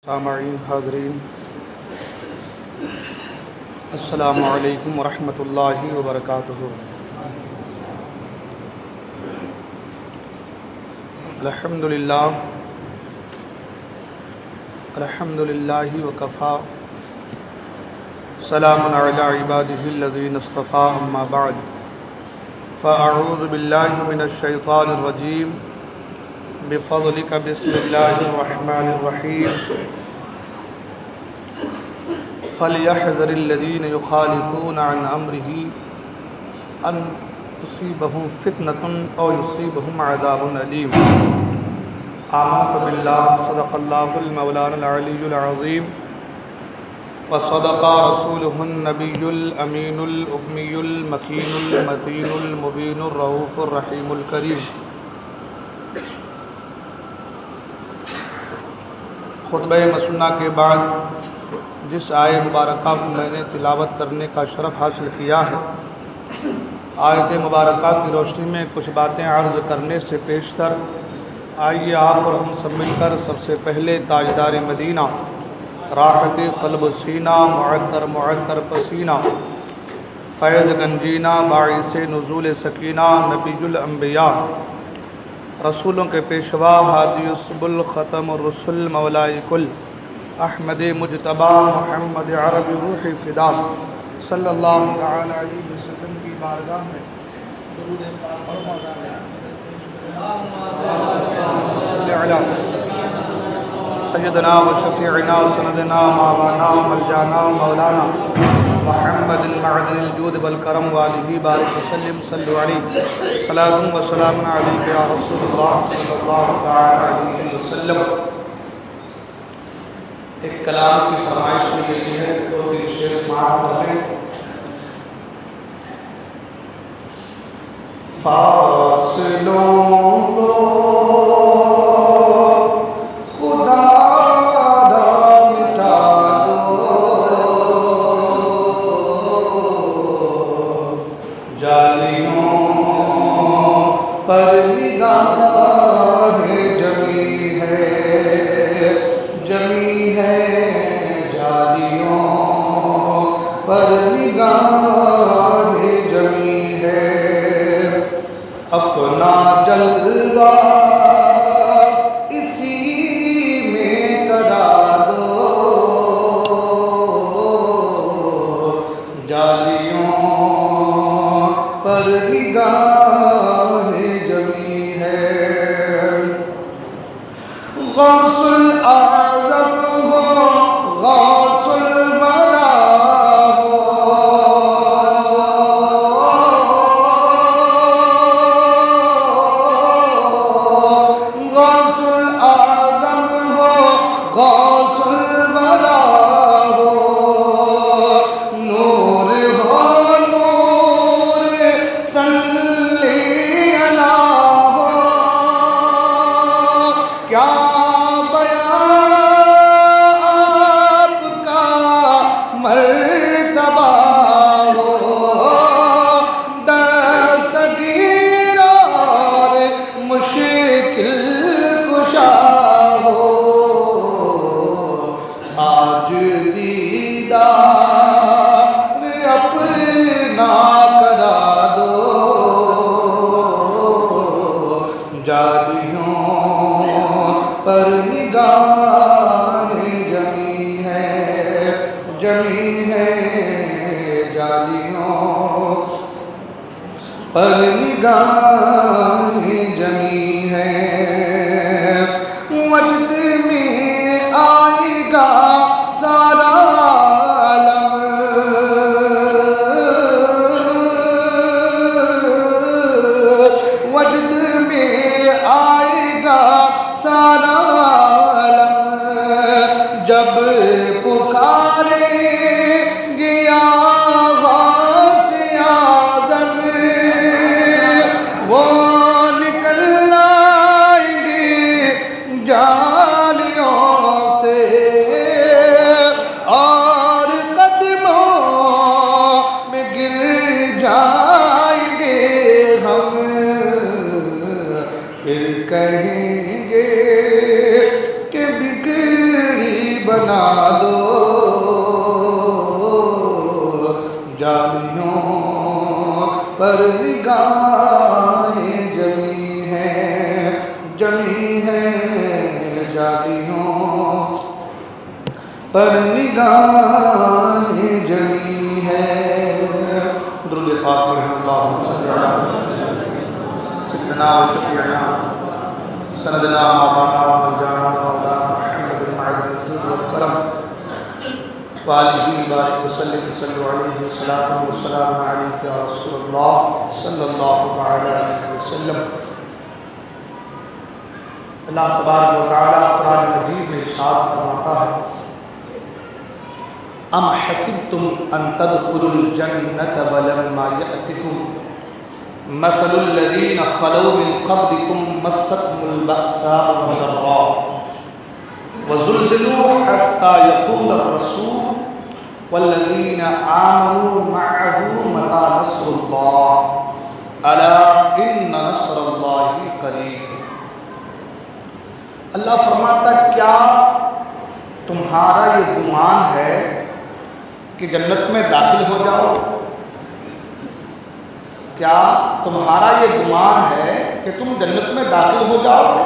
سامعین حاضرین، السلام علیکم ورحمۃ اللہ وبرکاتہ۔ الحمدللہ وکفیٰ، سلام علی عبادہ الذین اصطفیٰ، اما بعد فاعوذ باللہ من الشیطان الرجیم، بفضلک بسم اللہ الرحمن الرحیم۔ فَلْيَحْذَرِ الَّذِينَ يُخَالِفُونَ عَنْ أَمْرِهِ أَنْ تُصِيبَهُمْ فِتْنَةٌ أَوْ يُصِيبَهُمْ عَذَابٌ أَلِيمٌ۔ آمنت باللہ، صدق اللہ المولانا العلی العظیم، وصدق رسولہ النبی الامین الأمی المکین المتین المبین الرؤوف الرحیم الکریم۔ خطبہ مسنہ کے بعد جس آیت مبارکہ کو میں نے تلاوت کرنے کا شرف حاصل کیا ہے، آیت مبارکہ کی روشنی میں کچھ باتیں عرض کرنے سے پیشتر آئیے آپ اور ہم سب مل کر سب سے پہلے تاجدار مدینہ، راحت قلب سینہ، معطر پسینہ، فیض گنجینہ، باعث نزول سکینہ، نبی الانبیاء، رسولوں کے پیشوا، ہادی السبل، ختم الرسل، مولائے کل، احمد مجتبیٰ، محمد عربی روح فدا، صلی اللہ تعالی علیہ وسلم کی بارگاہ میں درود پاک پڑھنا سیدنا و شفیعنا و سندنا ماوانا و ملجانا و مولانا محمد معدن الجود والکرم والہ بارک وسلم، صلو علیہ صلاۃ و سلام علیک یا رسول اللہ صلی اللہ تعالی علیہ وسلم۔ ایک کلام کی فرمائش کی گئی ہے، دو تین شعر سماعت کر لیں۔ فاصلوں کو خدا را مٹا دو، جالیوں پر نگاہ جمی ہے، جمی ہے جالیوں پر نگاہ جمی ہے، اپنا جلوہ اسی میں کرا دو، جالیوں پر نگاہ جمی ہے۔ غوث الاعظم ہو، غوث الورا ہو، غوث الاعظم ہو، غوث الورا ہو، نور ہو نور صلی اللہ ہو، کیا مرتبہ ہو، دستگیر اور مشکل کشا ہو، آج دیدار اپنا کرا دو، جالیوں پر نگاہ جمی ہے، جمی ہے جالیوں پر نگاہ جمی ہے، وجد میں آئے گا سارا عالم، وجد میں آئے گا سارا عالم، جب پکارے گیا غوث اعظم، وہ نکل آئیں گے جالیوں سے، اور قدموں میں گر جائیں گے ہم، پھر کہیں گے کہ بگڑی بنا دو، جالیوں پر نگاہیں جمی ہیں، جمی ہیں جالیوں پر نگاہیں جمی ہیں۔ درود پاک پڑھیں، اللہم صلی علی سیدنا و شفیعنا سندنا مولانا مولانا محمد المعدن الجود والکرم وآلہ بارک وسلم صلی علیہ الصلاۃ والسلام علیک یا رسول اللہ صلی اللہ تعالی علیہ وسلم۔ اللہ تبارک و تعالی قرآن مجید میں ارشاد فرماتا ہے، ام حسبتم ان تدخلوا الجنة ولما يأتكم مثل الذين خلوا من قبلكم مستهم البأساء والضراء وزلزلوا حتى يقول الرسول والذين آمنوا معه متى نصر الله ألا إن نصر الله قريب۔ اللہ فرماتا کیا تمہارا یہ گمان ہے کہ جنت میں داخل ہو جاؤ؟ کیا تمہارا یہ گمان ہے کہ تم جنت میں داخل ہو جاؤ گے،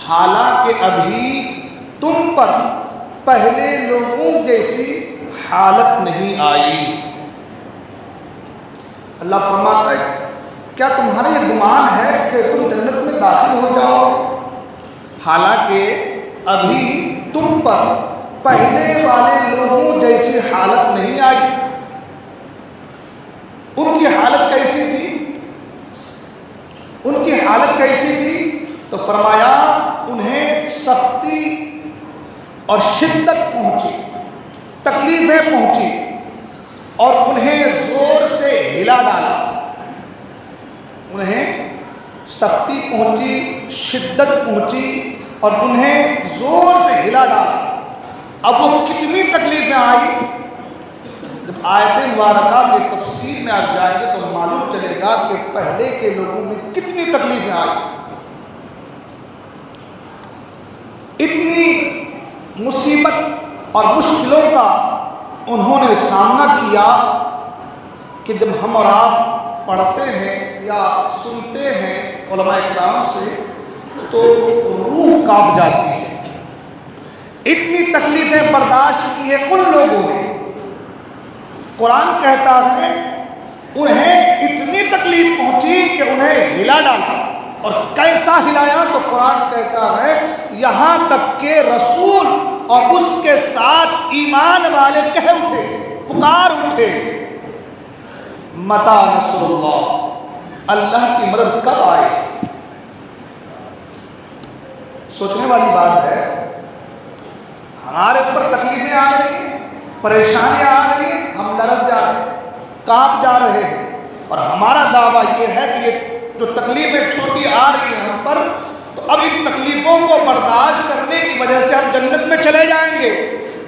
حالانکہ ابھی تم پر پہلے لوگوں جیسی حالت نہیں آئی؟ اللہ فرماتا ہے کیا تمہارا یہ گمان ہے کہ تم جنت میں داخل ہو جاؤ گے، حالانکہ ابھی تم پر پہلے والے لوگوں جیسی حالت نہیں آئی؟ ان کی حالت کیسی تھی؟ ان کی حالت کیسی تھی؟ تو فرمایا انہیں سختی اور شدت پہنچی، تکلیفیں پہنچی اور انہیں زور سے ہلا ڈالا۔ انہیں سختی پہنچی، شدت پہنچی اور انہیں زور سے ہلا ڈالا۔ اب وہ کتنی تکلیفیں آئی؟ جب آیت مبارکہ کی تفسیر میں آپ جائیں گے تو معلوم چلے گا کہ پہلے کے لوگوں میں کتنی تکلیفیں آئی، اتنی مصیبت اور مشکلوں کا انہوں نے سامنا کیا کہ جب ہم اور آپ پڑھتے ہیں یا سنتے ہیں علماء کرام سے تو روح کانپ جاتی ہے۔ اتنی تکلیفیں برداشت کی ہے ان لوگوں نے، قرآن کہتا ہے انہیں اتنی تکلیف پہنچی کہ انہیں ہلا ڈالا، اور کیسا ہلایا؟ تو قرآن کہتا ہے یہاں تک کہ رسول اور اس کے ساتھ ایمان والے کہہ اٹھے، پکار اٹھے، متی نصر اللہ، اللہ کی مدد کب آئے گی؟ سوچنے والی بات ہے، ہمارے اوپر تکلیفیں آ رہی ہیں، پریشانیاں آ رہی ہیں، ہم لرز جا رہے ہیں، کانپ جا رہے ہیں، اور ہمارا دعویٰ یہ ہے کہ یہ جو تکلیفیں چھوٹی آ رہی ہیں ہم پر، تو اب ان تکلیفوں کو برداشت کرنے کی وجہ سے ہم جنت میں چلے جائیں گے۔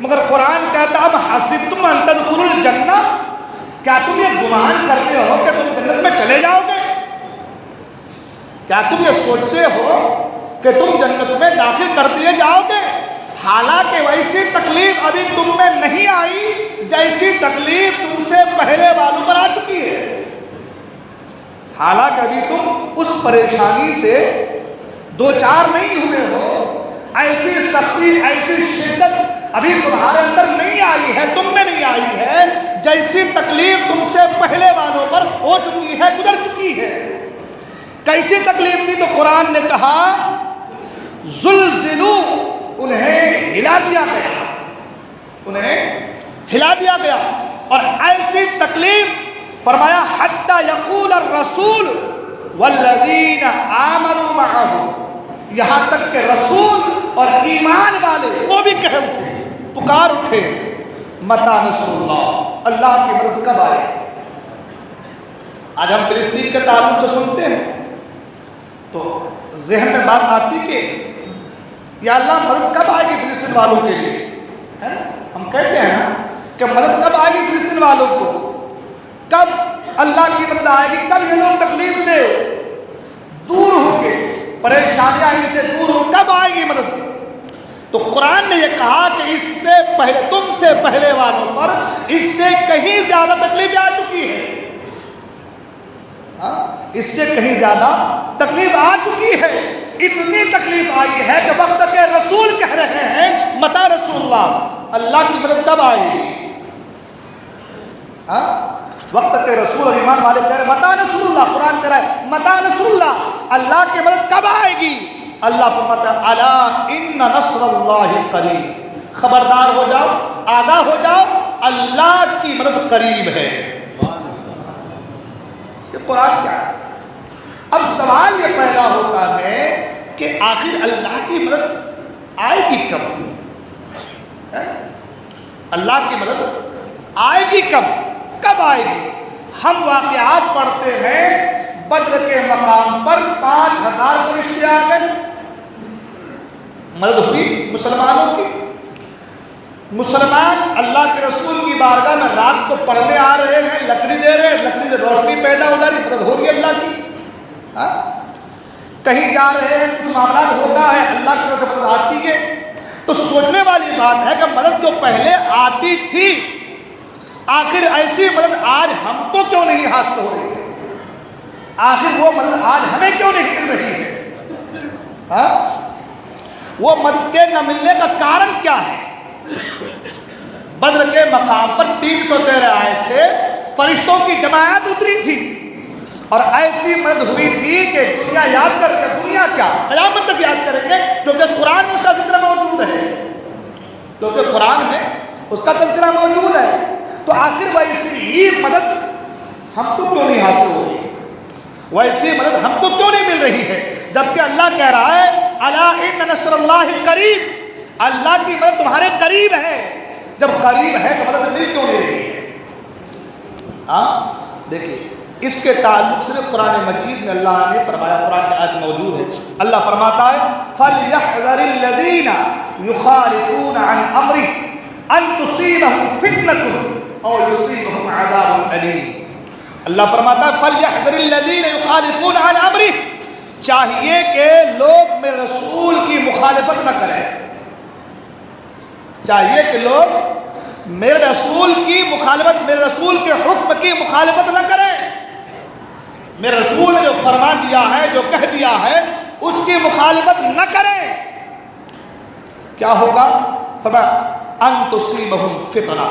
مگر قرآن کہتا اب حسبتم ان تدخلوا الجنہ، کیا تم یہ گمان کرتے ہو کہ تم جنت میں چلے جاؤ گے؟ کیا تم یہ سوچتے ہو کہ تم جنت میں داخل کر دیے جاؤ گے، حالانکہ ویسی تکلیف ابھی تم میں نہیں آئی جیسی تکلیف تم سے پہلے والوں پر آ چکی ہے؟ حالانکہ ابھی تم اس پریشانی سے دو چار نہیں ہوئے ہو، ایسی سختی، ایسی شدت ابھی تمہارے اندر نہیں آئی ہے، تم میں نہیں آئی ہے جیسی تکلیف تم سے پہلے والوں پر ہو چکی ہے، گزر چکی ہے۔ کیسی تکلیف تھی؟ تو قرآن نے کہا زلزلوا، انہیں ہلا دیا گیا، انہیں ہلا دیا گیا، اور ایسی تکلیف فرمایا حتی یقول الرسول والذین آمنوا معه، یہاں تک کہ رسول اور ایمان والے وہ بھی کہہ اٹھے، پکار اٹھے، متی نصر اللہ، اللہ کی مدد کب آئے گی؟ آج ہم فلسطین کے تعلق سے سنتے ہیں تو ذہن میں بات آتی کہ یا اللہ مدد کب آئے گی فلسطین والوں کے لیے، ہے نا؟ ہم کہتے ہیں نا کہ مدد کب آئے گی فلسطین والوں کو، کب اللہ کی مدد آئے گی، کب یہ لوگ تکلیف سے دور ہوں گے، پریشانیاں ان سے دور ہوں، کب آئے گی مدد؟ تو قرآن نے یہ کہا کہ اس سے پہلے، تم سے پہلے والوں پر اس سے کہیں زیادہ تکلیف آ چکی ہے، اس سے کہیں زیادہ تکلیف آ چکی ہے۔ اتنی تکلیف آئی ہے کہ وقت کے رسول کہہ رہے ہیں متی رسول اللہ، اللہ کی مدد کب آئے گی؟ وقت کے رسول اور ایمان والے کہہ رہے ہیں متی رسول اللہ، قرآن کہہ رہا ہے متی رسول اللہ، اللہ کی مدد کب آئے گی؟ اللہ فرماتا ہے الا ان نصر اللہ قریب، خبردار ہو جاؤ، آگاہ ہو جاؤ، اللہ کی مدد قریب ہے۔ یہ قرآن کیا ہے؟ اب سوال یہ پیدا ہوتا ہے کہ آخر اللہ کی مدد آئے گی کب؟ اللہ کی مدد آئے گی کب آئے گی؟ ہم واقعات پڑھتے ہیں، بدر کے مقام پر 5000 فرشتے آ گئے، مدد ہوئی مسلمانوں کی۔ مسلمان اللہ کے رسول کی بارگاہ میں رات کو پڑھنے آ رہے ہیں، لکڑی دے رہے ہیں، لکڑی سے روشنی پیدا ہو جا رہی، مدد ہو رہی ہے اللہ کی۔ کہیں جا رہے ہیں، کچھ معاملات ہوتا ہے، اللہ کی طرف سے مدد آتی ہے۔ تو سوچنے والی بات ہے کہ مدد جو پہلے آتی تھی، آخر ایسی مدد آج ہم کو کیوں نہیں حاصل ہو رہی ہے؟ آخر وہ مدد آج ہمیں کیوں نہیں مل رہی ہے؟ وہ مدد کے نہ ملنے کا کارن کیا ہے؟ بدر کے مقام پر 313 آئے تھے، فرشتوں کی جماعت اتری تھی، اور ایسی مدد ہوئی تھی کہ دنیا یاد کر کے، دنیا کیا قیامت تک یاد کریں گے، کیونکہ قرآن میں اس کا ذکر موجود ہے، کیونکہ قرآن میں اس کا تذکرہ موجود ہے۔ تو آخر ویسی مدد ہم کو کیوں نہیں حاصل ہو رہی ہے؟ ویسی مدد ہم کو کیوں نہیں مل رہی ہے؟ جبکہ اللہ کہہ رہا ہے الا ان نصر اللہ قریب، اللہ کی مدد تمہارے قریب ہے۔ جب قریب ہے تو مدد مل کیوں نہیں رہی ہے؟ دیکھیے اس کے تعلق سے قرآن مجید میں اللہ نے فرمایا، قرآن کی آیت موجود ہے، اللہ فرماتا ہے فَلْيَحْذَرِ الَّذِينَ يُخَالِفُونَ عَنْ أَمْرِهِ أَن تُصِيبَهُمْ فِتْنَةٌ أَوْ يُصِيبَهُمْ عَذَابٌ أَلِيمٌ۔ اللہ فرماتا ہے فَلْيَحْذَرِ الَّذِينَ يُخَالِفُونَ عَنْ أَمْرِهِ، چاہیے کہ لوگ میرے رسول کی مخالفت نہ کریں، چاہیے کہ لوگ میرے رسول کی مخالفت، میرے رسول کے حکم کی مخالفت نہ کریں، میرے رسول نے جو فرما دیا ہے، جو کہہ دیا ہے، اس کی مخالفت نہ کریں۔ کیا ہوگا؟ فرمایا ان تصیبہم فتنہ،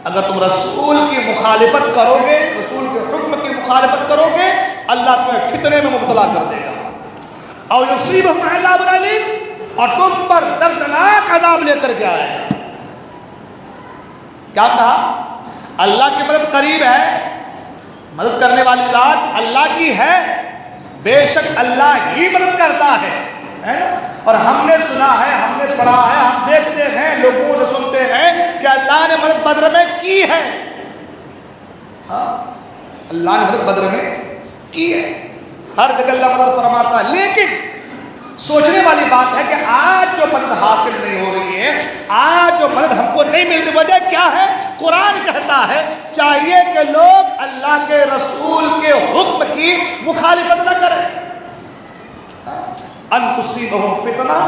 اگر تم رسول کی مخالفت کرو گے، رسول کے حکم کی مخالفت کرو گے، اللہ تمہیں فتنے میں مبتلا کر دے گا، اور یصیبہم عذاب علیم، اور تم پر دردناک عذاب لے کر کے آئے گا۔ کیا کہا؟ اللہ کی مدد قریب ہے، مدد کرنے والی ذات اللہ کی ہے، بے شک اللہ ہی مدد کرتا ہے نا؟ اور ہم نے سنا ہے، ہم نے پڑھا ہے، ہم دیکھتے ہیں، لوگوں سے سنتے ہیں کہ اللہ نے مدد بدر میں کی ہے۔ اللہ نے مدد بدر میں کی ہے، ہر جگہ اللہ مدد فرماتا ہے، لیکن سوچنے والی بات ہے کہ آج جو مدد حاصل نہیں ہو رہی ہے، آج جو مدد ہم کو نہیں مل رہی، وجہ کیا ہے؟ قرآن کہتا ہے چاہیے کہ لوگ اللہ کے رسول کے حکم کی مخالفت نہ کریں۔ ان تصیبہم فتنہ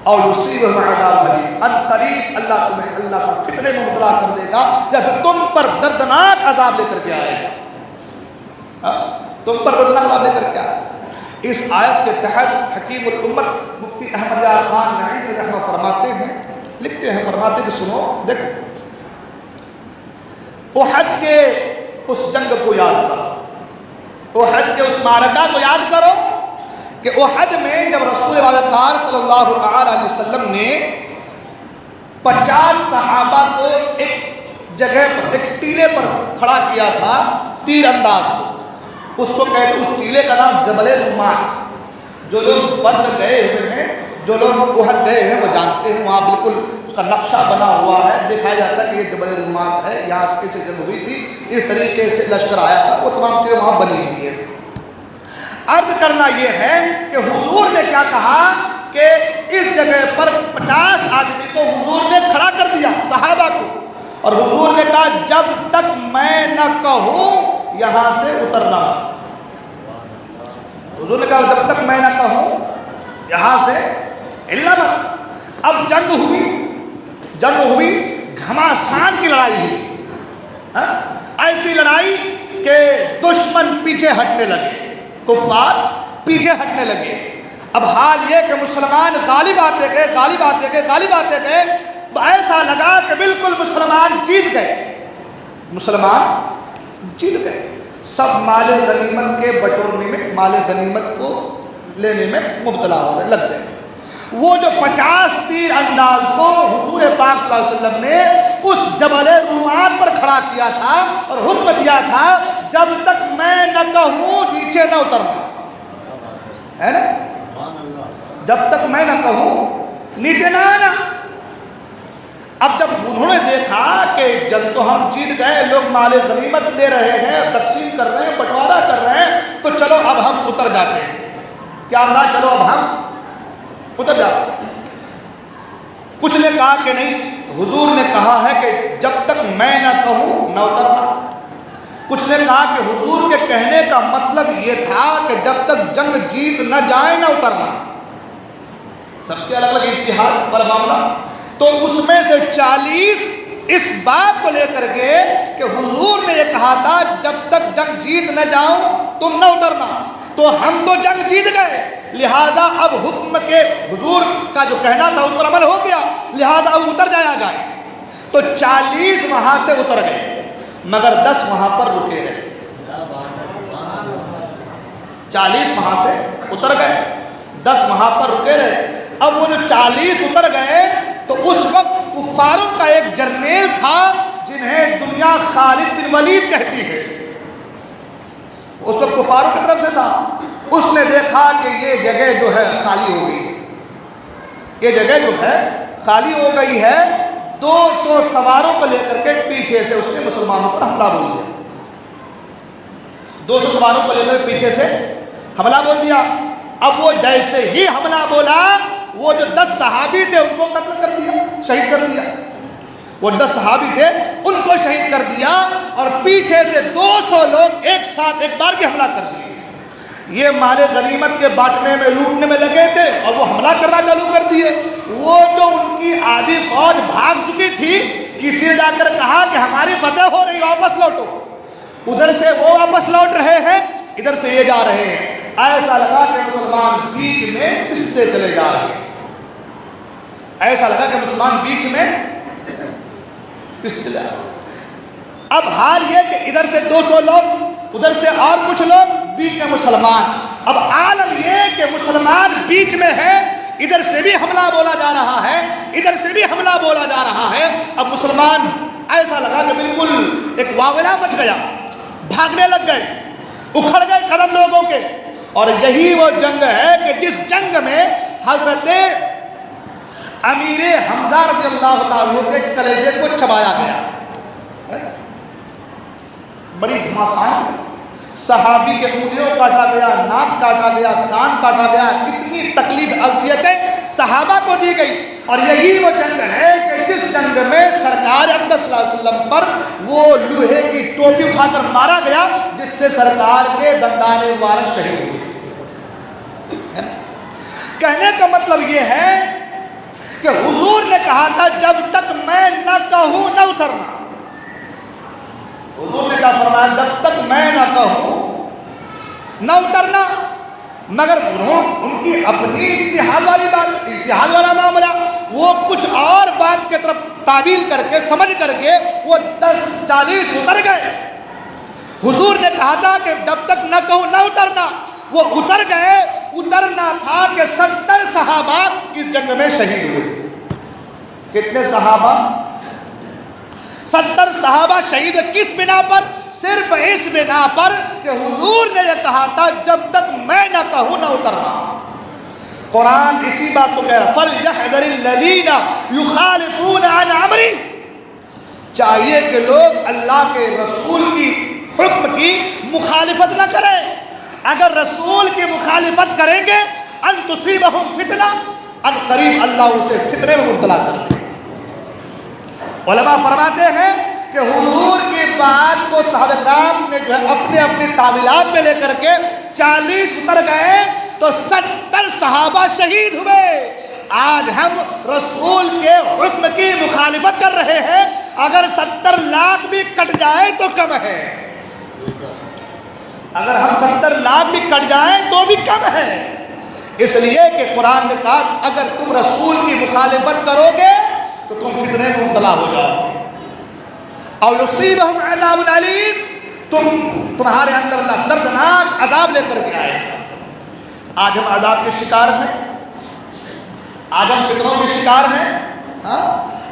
اور یصیبہم عذاب علیم، ان قریب اللہ تمہیں، اللہ کو فتنے میں مبتلا کر دے گا، یا پھر تم پر دردناک عذاب لے کر کے آئے گا، تم پر دردناک عذاب لے کر کے آئے گا۔ اس آیت کے تحت حکیم الامت مفتی احمد یار خان نعیمی رحمہ فرماتے ہیں، لکھتے ہیں، فرماتے ہیں کہ سنو، دیکھو احد کے اس جنگ کو یاد کرو، احد کے اس معرکہ کو یاد کرو کہ احد میں جب رسول وقار صلی اللہ تعالی علیہ وسلم نے 50 صحابہ کو ایک جگہ پر، ایک ٹیلے پر کھڑا کیا تھا، تیر انداز کو، اس کو کہتے ہیں، اس ٹیلے کا نام جبل رمات۔ جو لوگ بدر گئے ہوئے ہیں، جو لوگ احد گئے ہیں، وہ جانتے ہیں، وہاں بالکل اس کا نقشہ بنا ہوا ہے، دکھایا جاتا ہے کہ یہ جبل رمات ہے، یہاں سے کیسے جنگ ہوئی تھی، اس طریقے سے لشکر آیا تھا، وہ تمام چیزیں وہاں بنی ہوئی ہیں۔ عرض کرنا یہ ہے کہ حضور نے کیا کہا کہ اس جگہ پر 50 آدمی کو حضور نے کھڑا کر دیا، صحابہ کو، اور حضور نے کہا جب تک میں نہ کہوں یہاں سے اترنا مت۔ حضور نے کہا جب تک میں نہ کہوں یہاں سے ہلنا مت۔ اب جنگ ہوئی گھماسان کی لڑائی ہوئی، ایسی لڑائی کہ دشمن پیچھے ہٹنے لگے، کفار پیچھے ہٹنے لگے۔ اب حال یہ کہ مسلمان غالب آتے گئے، ایسا لگا کہ بالکل مسلمان جیت گئے۔ سب مال غنیمت کے بٹورنے میں، مال غنیمت کو لینے میں مبتلا ہو گئے، لگ گئے۔ وہ جو 50 تیر انداز کو حضور پاک صلی اللہ علیہ وسلم نے اس جبل رومان پر کھڑا کیا تھا اور حکم دیا تھا جب تک میں نہ کہوں نیچے نہ اترنا، ہے نا؟ جب تک میں نہ کہوں نیچے نہ آنا۔ اب جب انہوں نے دیکھا کہ جنگ تو ہم جیت گئے، لوگ مال غنیمت لے رہے ہیں، تقسیم کر رہے ہیں، بٹوارا کر رہے ہیں، تو چلو اب ہم اتر جاتے ہیں۔ کیا کہا؟ چلو اب ہم اتر جاتے ہیں۔ کچھ نے کہا کہ نہیں، حضور نے کہا ہے کہ جب تک میں نہ کہوں نہ اترنا۔ کچھ نے کہا کہ حضور کے کہنے کا مطلب یہ تھا کہ جب تک جنگ جیت نہ جائے نہ اترنا۔ سب کے الگ الگ اتحاد پر معاملہ۔ تو اس میں سے 40 اس بات کو لے کر کے کہ حضور نے یہ کہا تھا جب تک جنگ جیت نہ جاؤں تم نہ اترنا، تو ہم تو جنگ جیت گئے، لہٰذا اب حکم کے حضور کا جو کہنا تھا اس پر عمل ہو گیا، لہٰذا اب اتر جایا جائے۔ تو 40 وہاں سے اتر گئے، مگر 10 وہاں پر رکے رہے۔ 40 وہاں سے اتر گئے، 10 وہاں پر رکے رہے۔ اب وہ جو 40 اتر گئے تو اس وقت کفاروں کا ایک جرنیل تھا جنہیں دنیا خالد بن ولید کہتی ہے، اس وقت کفاروں کی طرف سے تھا۔ اس نے دیکھا کہ یہ جگہ جو ہے خالی ہو گئی، یہ جگہ جو ہے خالی ہو گئی ہے، 200 سواروں کو لے کر کے پیچھے سے اس نے مسلمانوں پر حملہ بول دیا۔ 200 سواروں کو لے کر پیچھے سے حملہ بول دیا۔ اب وہ جیسے ہی حملہ بولا، وہ جو 10 صحابی تھے ان کو قتل کر دیا، شہید کر دیا۔ وہ 10 صحابی تھے ان کو شہید کر دیا، اور پیچھے سے 200 لوگ ایک ساتھ ایک بار کی حملہ کر دیے۔ یہ مال غنیمت کے بانٹنے میں، لوٹنے میں لگے تھے، اور وہ حملہ کرنا چالو کر دیے۔ وہ جو ان کی آدھی فوج بھاگ چکی تھی، کسی نے جا کر کہا کہ ہماری فتح ہو رہی، واپس لوٹو۔ ادھر سے وہ واپس لوٹ رہے ہیں، ادھر سے یہ جا رہے ہیں۔ ایسا لگا کہ مسلمان بیچ میں پستے چلے جا رہے ہیں، ایسا لگا کہ مسلمان بیچ میں پستے چلے جا رہے ہیں۔ اب حال یہ کہ ادھر سے 200 لوگ، ادھر سے اور کچھ لوگ، بیچ میں مسلمان۔ اب عالم یہ کہ مسلمان بیچ میں ہے، ادھر سے بھی حملہ بولا جا رہا ہے، ادھر سے بھی حملہ بولا جا رہا ہے۔ اب مسلمان ایسا لگا کہ بالکل ایک واویلا مچ گیا، بھاگنے لگ گئے، اکھڑ گئے قدم لوگوں کے۔ اور یہی وہ جنگ ہے کہ جس جنگ میں حضرت امیر حمزہ رضی اللہ تعالیٰ کے کلیجے کو چبایا گیا، بڑی گھمسان، صحابی کے انگلیوں کاٹا گیا، ناک کاٹا گیا، کان کاٹا گیا، اتنی تکلیف اذیتیں صحابہ کو دی گئی۔ اور یہی وہ جنگ ہے کہ جس جنگ میں سرکار اقدس صلی اللہ علیہ وسلم پر وہ لوہے کی ٹوپی اٹھا کر مارا گیا، جس سے سرکار کے دندان مبارک شہید ہوئے۔ کہنے کا مطلب یہ ہے کہ حضور نے کہا تھا جب تک میں نہ کہوں نہ اترنا۔ حضور نے کہا، فرمایا جب تک میں نہ کہوں نہ اترنا، مگر ان کی اپنی اتحاد والی بات، اتحاد والا معاملہ، وہ کچھ اور بات کی طرف تعویل کر کے، سمجھ کر کے وہ 40 اتر گئے۔ حضور نے کہا تھا کہ جب تک نہ کہوں نہ اترنا، وہ اتر گئے۔ اترنا تھا کہ 70 صحابہ اس جنگ میں شہید ہوئے۔ کتنے صحابہ؟ 70 صحابہ شہید۔ کس بنا پر؟ صرف اس بنا پر کہ حضور نے یہ کہا تھا جب تک میں نہ کہوں نہ اترنا۔ قرآن اسی بات کو کہہ رہا، فَلْيَحْذَرِ الَّذِينَ يُخَالِفُونَ عَنْ أَمْرِهِ، چاہیے کہ لوگ اللہ کے رسول کی حکم کی مخالفت نہ کریں۔ اگر رسول کی مخالفت کریں گے، ان تصیبہم فتنہ، ان قریب اللہ اسے فتنے میں مبتلا کر دے۔ علماء فرماتے ہیں کہ حضور کی بات کو صحابہ کرام نے جو ہے اپنے اپنی تعویلات میں لے کر کے 40 اتر گئے تو 70 صحابہ شہید ہوئے۔ آج ہم رسول کے حکم کی مخالفت کر رہے ہیں. اگر 70 لاکھ بھی کٹ جائے تو کم ہے. اگر ہم 70 لاکھ بھی کٹ جائیں تو بھی کم ہے. اس لیے کہ قرآن نے کہا اگر تم رسول کی مخالفت کرو گے تو تم فتنے میں مبتلا ہو جاؤ گے. اور یصیبہم عذاب علیم، تمہارے اندر اللہ دردناک عذاب لے کر کے آئے گا. آج ہم عذاب کے شکار ہیں، آج ہم فتنوں کے شکار ہیں.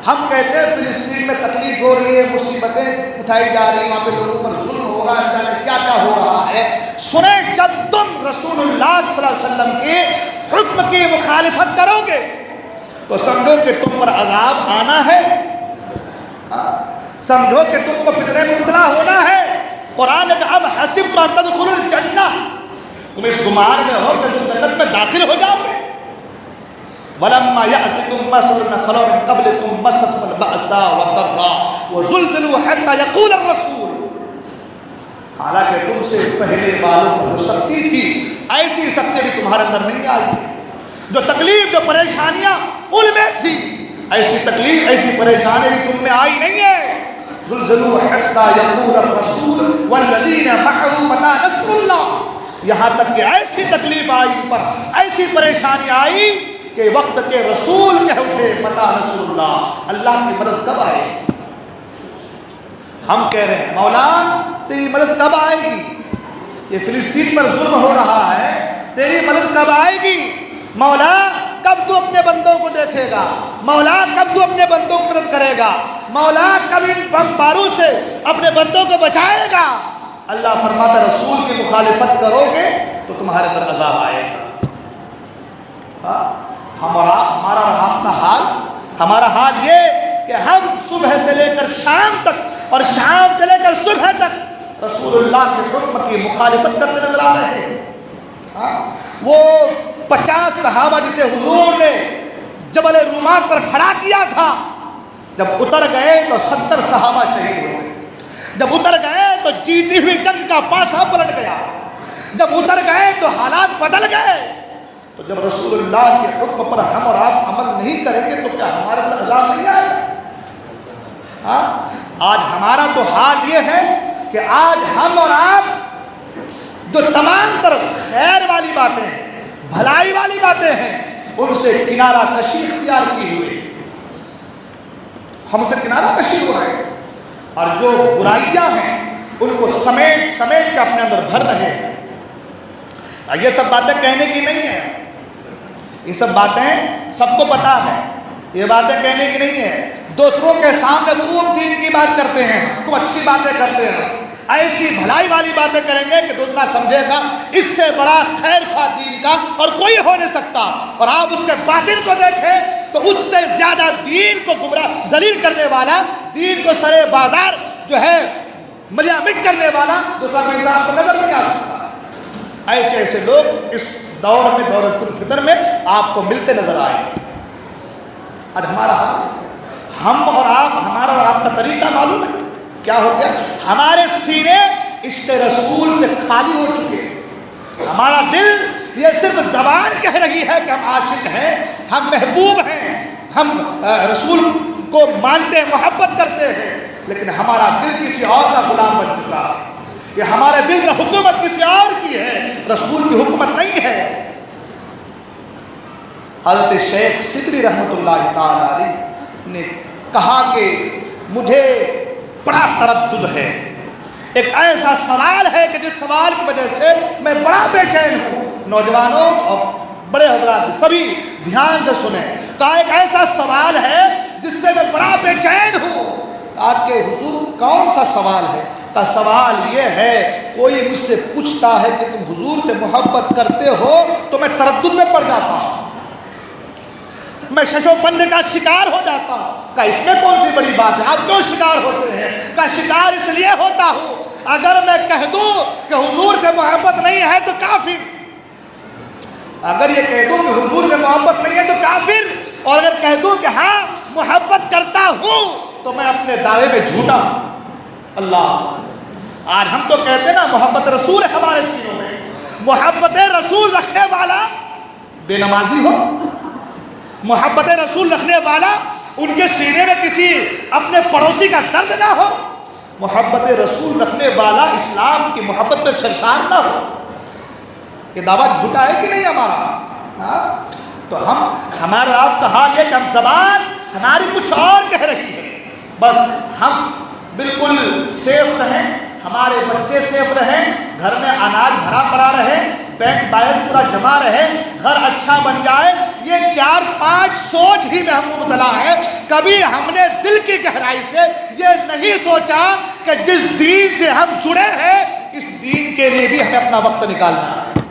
ہم کہتے ہیں فلسطین میں تکلیف ہو رہی ہے، مصیبتیں اٹھائی جا رہی ہیں، وہاں پہ لوگوں پر ظلم ہو رہا ہے، جانے کیا کیا ہو رہا ہے. سنیں، جب تم رسول اللہ صلی اللہ علیہ وسلم کے حکم کی مخالفت کرو گے تو سمجھو کہ تم پر عذاب آنا ہے، سمجھو کہ تم کو فتنے میں مبتلا ہونا ہے. قرآن نے کہا ام حسبتم ان تدخلوا الجنہ، تم اس گمان میں ہو کہ تم جنت میں داخل ہو جاؤ گے. وَلَمَّا يَأْتِكُم مَّثَلُ الَّذِينَ خَلَوْا مِن قَبْلِكُم مَّسَّتْهُمُ الْبَأْسَاءُ وَالضَّرَّاءُ وَزُلْزِلُوا حَتَّىٰ يَقُولَ الرَّسُولُ. حالانکہ تم سے پہلے والوں پر جو سختی تھی ایسی سختی بھی تمہارے اندر نہیں آئی. جو تکلیف، جو پریشانیاں ان میں تھی، ایسی تکلیف، ایسی پریشانی بھی تم میں آئی نہیں ہے. زلزلوا حتى يقول الرسول والذين معه متى نصر الله، یہاں تک کہ ایسی تکلیف آئی ان پر، ایسی پریشانی آئی کہ وقت کے رسول کہہ اٹھے متى نصر اللہ، اللہ کی مدد کب آئے گی. ہم کہہ رہے ہیں مولا تیری مدد کب آئے گی، یہ فلسطین پر ظلم ہو رہا ہے، تیری مدد کب آئے گی. مولا کب تو اپنے بندوں کو دیکھے گا، مولا کب تو اپنے بندوں کو مدد کرے گا، مولا کب ان بم بارود سے اپنے بندوں کو بچائے گا. اللہ فرماتا رسول کی مخالفت کرو گے تو تمہارے اندر عذاب آئے گا. ہمارا اور آپ کا حال، ہمارا حال یہ کہ ہم صبح سے لے کر شام تک اور شام سے لے کر صبح تک رسول اللہ کے حکم کی مخالفت کرتے نظر آ رہے ہیں. وہ 50 صحابہ جسے حضور نے جبل رومات پر کھڑا کیا تھا، جب اتر گئے تو 70 صحابہ شہید ہو گئے. جب اتر گئے تو جیتی ہوئی جنگ کا پاسا پلٹ گیا. جب اتر گئے تو حالات بدل گئے. تو جب رسول اللہ کے حکم پر ہم اور آپ عمل نہیں کریں گے تو کیا ہمارے اندر عذاب نہیں آئے گا؟ آج ہمارا تو حال یہ ہے کہ آج ہم اور آپ جو تمام طرف خیر والی باتیں ہیں، بھلائی والی باتیں ہیں، ان سے کنارہ کشی اختیار کی ہوئی، ہم سے کنارہ کشی ہو رہے ہیں، اور جو برائیاں ہیں ان کو سمیٹ سمیٹ کے اپنے اندر بھر رہے ہیں. یہ سب باتیں کہنے کی نہیں ہیں، یہ سب باتیں سب کو پتا ہے، یہ باتیں کہنے کی نہیں ہیں. دوسروں کے سامنے خوب دین کی بات کرتے ہیں، خوب اچھی باتیں کرتے ہیں، ایسی بھلائی والی باتیں کریں گے کہ دوسرا سمجھے گا اس سے بڑا خیر خواہ دین کا اور کوئی ہو نہیں سکتا. اور آپ اس کے باطل کو دیکھیں تو اس سے زیادہ دین کو گمراہ ذلیل کرنے والا، دین کو سرے بازار جو ہے ملیا مٹ کرنے والا دوسرا کوئی انسان کو نظر نہیں آ سکتا. ایسے ایسے لوگ اس دور میں، دور الفتن میں آپ کو ملتے نظر آئیں گے. آج ہمارا حال، ہم اور آپ، ہمارا اور آپ کا طریقہ معلوم ہے کیا ہو گیا. ہمارے سینے عشق رسول سے خالی ہو چکے ہیں. ہمارا دل یہ صرف زبان کہہ رہی ہے کہ ہم عاشق ہیں، ہم محبوب ہیں، ہم رسول کو مانتے ہیں، محبت کرتے ہیں، لیکن ہمارا دل کسی اور کا غلام بن چکا ہے. یہ ہمارے دل میں حکومت کسی اور کی ہے، رسول کی حکومت نہیں ہے. حضرت شیخ صدری رحمۃ اللہ تعالی علیہ نے کہا کہ مجھے بڑا تردد ہے، ایک ایسا سوال ہے کہ جس سوال کی وجہ سے میں بڑا بے چین ہوں. نوجوانوں اور بڑے حضرات سبھی دھیان سے سنیں. کہا ایک ایسا سوال ہے جس سے میں بڑا بے چین ہوں. کہا کہ حضور کون سا سوال ہے؟ کا سوال یہ ہے کوئی مجھ سے پوچھتا ہے کہ تم حضور سے محبت کرتے ہو تو میں تردد میں پڑ جاتا ہوں، میں ششو پنے کا شکار ہو جاتا ہوں. کہ اس میں کون سی بڑی بات ہے، آپ کیوں شکار ہوتے ہیں؟ کہ شکار اس لیے ہوتا ہوں اگر میں کہہ دوں کہ حضور سے محبت نہیں ہے تو کافر، اگر یہ کہہ دوں کہ حضور سے محبت نہیں ہے تو کافر، اور اگر کہہ دوں کہ ہاں محبت کرتا ہوں تو میں اپنے دعوے میں جھوٹا ہوں. اللہ، آج ہم تو کہتے ہیں نا محبت رسول ہے ہمارے سینوں میں، محبت رسول رکھنے والا بے نمازی ہو، محبت رسول رکھنے والا ان کے سینے میں کسی اپنے پڑوسی کا درد نہ ہو، محبت رسول رکھنے والا اسلام کی محبت میں سرشار نہ ہو۔ یہ دعویٰ جھوٹا ہے کہ نہیں ہمارا؟ تو ہمارا آپ کا حال یہ کہ ہم زبان ہماری کچھ اور کہہ رہی ہے، بس ہم بالکل سیف رہیں، ہمارے بچے سیف رہیں، گھر میں اناج بھرا پڑا رہے، بینک بیلنس پورا جمع رہے، گھر اچھا بن جائے، یہ 4-5 سوچ ہی میں ہم مبتلا ہے۔ کبھی ہم نے دل کی گہرائی سے یہ نہیں سوچا کہ جس دین سے ہم جڑے ہیں اس دین کے لیے بھی ہمیں اپنا وقت نکالنا ہے۔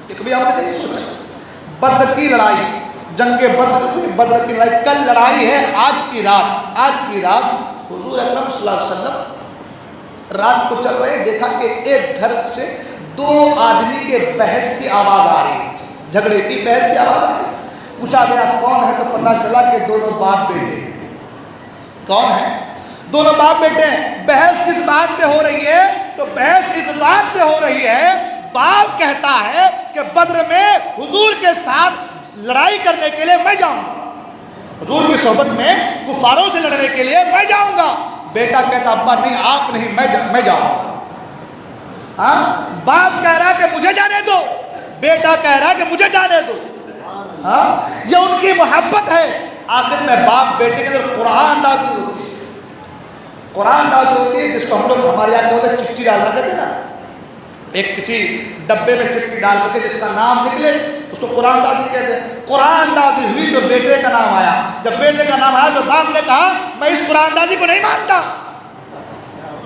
یہ کبھی ہم نے نہیں سوچا۔ بدر کی لڑائی، جنگ بدر کی لڑائی، کل لڑائی ہے، آج کی رات حضور اکرم صلی اللہ علیہ وسلم رات کو چل رہے، دیکھا کہ ایک گھر سے 2 آدمی کے بحث کی آواز آ رہی ہے، جھگڑے کی بحث کی آواز آ رہی ہے۔ پوچھا گیا کون ہے تو پتہ چلا کہ دونوں باپ بیٹے ہیں۔ کون ہے؟ دونوں باپ بیٹے ہیں۔ بحث کس بات پہ ہو رہی ہے؟ تو بحث اس بات پہ ہو رہی ہے، باپ کہتا ہے کہ بدر میں حضور کے ساتھ لڑائی کرنے کے لیے میں جاؤں گا، حضور کی صحبت میں کفاروں سے لڑنے کے لیے میں جاؤں گا۔ بیٹا کہتا ابا نہیں، آپ نہیں، میں جاؤں گا۔ باپ کہہ رہا کہ مجھے جانے دو، بیٹا کہہ رہا کہ مجھے جانے دو۔ یہ ان کی محبت ہے۔ آخر میں باپ بیٹے کے اندر قرآن نازل ہوتی ہے، قرآن نازل ہوتی ہے، جس کو ہم لوگ ہمارے یہاں کہتے ہیں چٹھی ڈالنا کہتے ہیں نا، ایک کسی ڈبے میں چٹھی ڈال کر کے جس کا نام نکلے اس کو قرآن نازل کہتے ہیں۔ قرآن نازل ہوئی تو بیٹے کا نام آیا، جب بیٹے کا نام آیا تو باپ نے کہا میں اس قرآن نازل کو نہیں مانتا،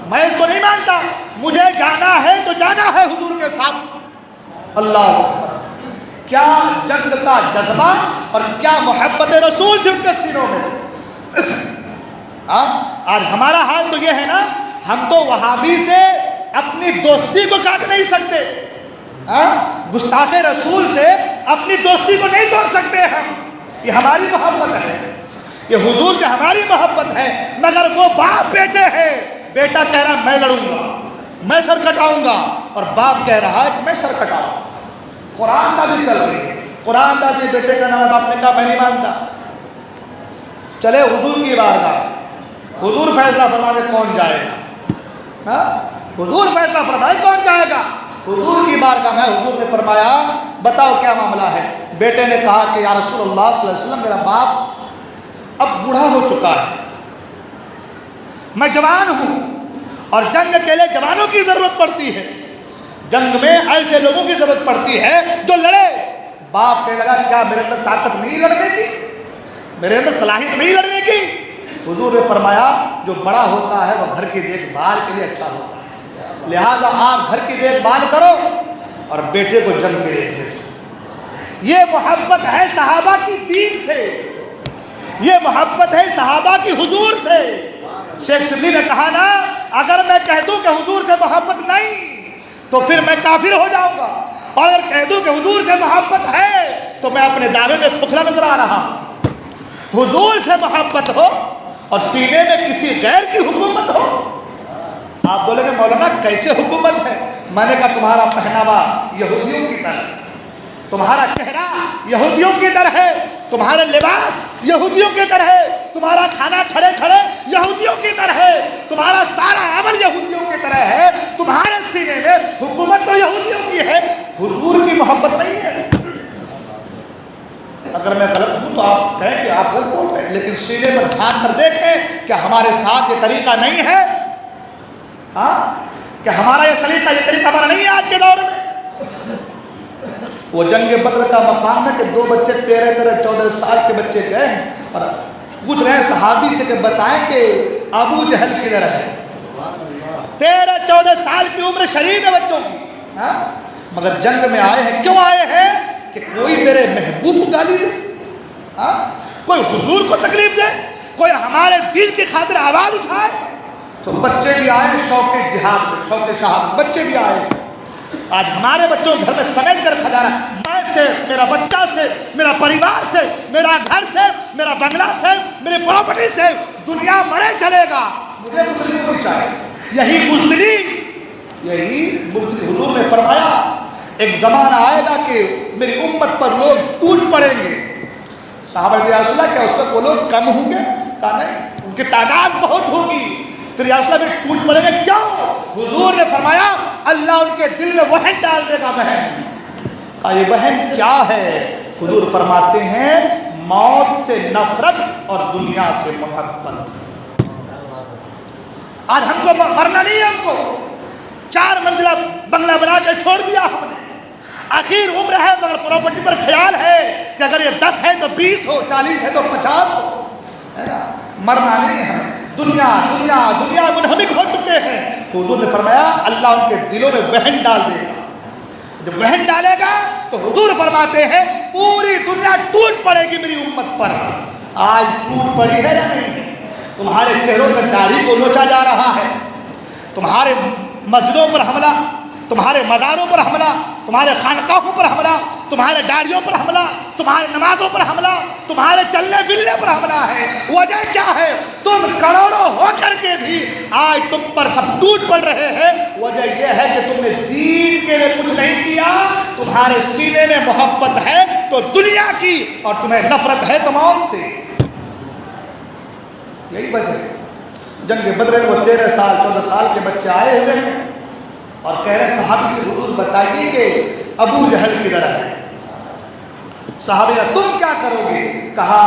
میں اس کو نہیں مانتا، مجھے جانا ہے تو جانا ہے حضور کے ساتھ۔ اللہ اکبر! کیا جنگ کا جذبہ اور کیا محبت رسول تھی ان کے سینوں میں۔ آج ہمارا حال تو یہ ہے نا، ہم تو وہابی سے اپنی دوستی کو کاٹ نہیں سکتے، گستاخ رسول سے اپنی دوستی کو نہیں توڑ سکتے ہم۔ یہ ہماری محبت ہے، یہ حضور سے ہماری محبت ہے، مگر وہ باپ بیٹے ہیں۔ بیٹا کہہ رہا میں لڑوں گا، میں سر کٹاؤں گا، اور باپ کہہ رہا ہے کہ میں سر کٹاؤں گا۔ قرآن نازل چل رہی ہے، قرآن نازل، بیٹے کا نام ہے، باپ نے کہا میں نہیں مانتا۔ چلے حضور کی بارگاہ، حضور فیصلہ فرما دے کون جائے گا، حضور فیصلہ فرمائے کون جائے گا۔ حضور کی بارگاہ میں حضور نے فرمایا بتاؤ کیا معاملہ ہے۔ بیٹے نے کہا کہ یا رسول اللہ صلی اللہ علیہ وسلم میرا باپ اب بوڑھا ہو چکا ہے، میں جوان ہوں، اور جنگ کے لیے جوانوں کی ضرورت پڑتی ہے، جنگ میں ایسے لوگوں کی ضرورت پڑتی ہے جو لڑے۔ باپ کہنے لگا کیا میرے اندر طاقت نہیں لڑنے کی، میرے اندر صلاحیت نہیں لڑنے کی؟ حضور نے فرمایا جو بڑا ہوتا ہے وہ گھر کی دیکھ بھال کے لیے اچھا ہوتا ہے، لہذا آپ گھر کی دیکھ بھال کرو اور بیٹے کو جنگ کے لیے بھیجو۔ یہ محبت ہے صحابہ کی دین سے، یہ محبت ہے صحابہ کی حضور سے۔ شیخ صدی نے کہا نا اگر میں کہہ دوں کہ حضور سے محبت نہیں تو پھر میں کافر ہو جاؤں گا، اور اگر کہہ دوں کہ حضور سے محبت ہے تو میں اپنے دعوے میں کھوکھلا نظر آ رہا ہوں۔ حضور سے محبت ہو اور سینے میں کسی غیر کی حکومت ہو۔ آپ بولیں گے مولانا کیسے حکومت ہے؟ میں نے کہا تمہارا پہناوا یہودیوں کی طرح، تمہارا چہرہ یہودیوں کی طرح ہے، تمہارا لباس یہودیوں کی طرح ہے، تمہارا کھانا کھڑے کھڑے یہودیوں کی طرح ہے، تمہارا سارا عمل یہودیوں کی طرح ہے، تمہارے سینے میں حکومت تو یہودیوں کی ہے، حضور کی محبت نہیں ہے۔ اگر میں غلط ہوں تو آپ کہیں کہ آپ غلط بول رہے ہیں، لیکن سینے پر دھیان کر دیکھیں کہ ہمارے ساتھ یہ طریقہ نہیں ہے، کہ ہمارا یہ طریقہ ہمارا نہیں ہے آج کے دور میں۔ وہ جنگ بدر کا مقام ہے کہ 2 بچے 13-14 سال کے بچے گئے ہیں اور پوچھ رہے ہیں صحابی سے کہ بتائیں کہ ابو جہل کدھر ہے۔ 13-14 سال کی عمر شریف ہے بچوں کی، مگر جنگ میں آئے ہیں۔ کیوں آئے ہیں؟ کہ کوئی میرے محبوب کو گالی دے، کوئی حضور کو تکلیف دے، کوئی ہمارے دین کی خاطر آواز اٹھائے۔ تو بچے بھی آئے شوق جہاد میں، شوق شہادت، بچے بھی آئے۔ آج ہمارے بچوں کو گھر میں سمیٹ کر رکھا جا رہا ہے، میں سے، میرا بچہ سے، میرا پریوار سے، میرا گھر سے، میرا بنگلہ سے، میری پراپرٹی سے، دنیا مرے چلے گا، مجھے کچھ نہیں چاہیے۔ یہی بزدلی حضور نے فرمایا ایک زمانہ آئے گا کہ میری امت پر لوگ ٹوٹ پڑیں گے، صحابہ نے یا رسول اللہ کیا اس کا وہ لوگ کم ہوں گے؟ کہا نہیں، ان کی تعداد بہت ہوگی۔ پھر یا رسول اللہ پھر ٹوٹ پڑے گا، کیوں؟ حضور نے فرمایا اللہ ان کے دل میں وہن ڈال دے گا، وہن۔ کہا یہ وہن کیا ہے؟ حضور فرماتے ہیں موت سے نفرت اور دنیا سے محبت۔ آج ہم کو مرنا نہیں ہے، ہم کو 4 منزلہ بنگلہ بنا کے چھوڑ دیا ہم نے، آخر عمر ہے مگر پراپرٹی پر خیال ہے کہ اگر یہ 10 ہے تو 20 ہو، 40 ہے تو 50 ہو، ہے نا؟ مرنا نہیں ہے، دنیا دنیا دنیا منہمک ہو چکے ہیں۔ حضور نے فرمایا اللہ ان کے دلوں میں وہن ڈال دے گا، جب وہن ڈالے گا تو حضور فرماتے ہیں پوری دنیا ٹوٹ پڑے گی میری امت پر۔ آج ٹوٹ پڑی ہے یا نہیں؟ تمہارے چہروں سے داڑھی کو نوچا جا رہا ہے، تمہارے مسجدوں پر حملہ، تمہارے مزاروں پر حملہ، تمہارے خانقاہوں پر حملہ، تمہارے داڑھیوں پر حملہ، تمہارے نمازوں پر حملہ، تمہارے چلنے پھرنے پر حملہ ہے۔ وجہ کیا ہے؟ تم کروڑوں ہو کر کے بھی آج تم پر سب ٹوٹ پڑ رہے ہیں۔ وجہ یہ ہے کہ تم نے دین کے لیے کچھ نہیں کیا، تمہارے سینے میں محبت ہے تو دنیا کی اور تمہیں نفرت ہے تمام سے۔ یہی وجہ ہے جنگ بدر میں وہ 13 سال 14 سال کے بچے آئے ہوئے ہیں اور کہہ رہے صحابی سے حضور بتائیے کہ ابو جہل کدھر ہے؟ صحابی نے تم کیا کرو گے؟ کہا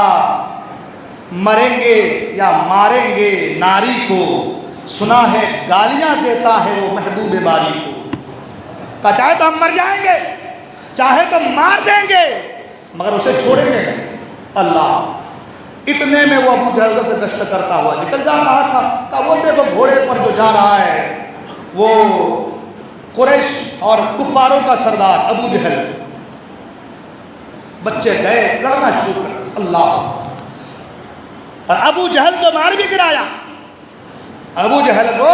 مریں گے یا ماریں گے ناری کو، سنا ہے گالیاں دیتا ہے وہ محبوب باری کو۔ کہا چاہے تو ہم مر جائیں گے، چاہے تو مار دیں گے، مگر اسے چھوڑیں گے نہیں۔ اللہ، اتنے میں وہ ابو جہل سے گشت کرتا ہوا نکل جا رہا تھا۔ کہا وہ دیکھو گھوڑے پر جو جا رہا ہے وہ قریش اور کفاروں کا سردار ابو جہل۔ بچے گئے لڑنا شروع کر دیا، اللہ اکبر، اور ابو جہل کو مار بھی گرایا، ابو جہل کو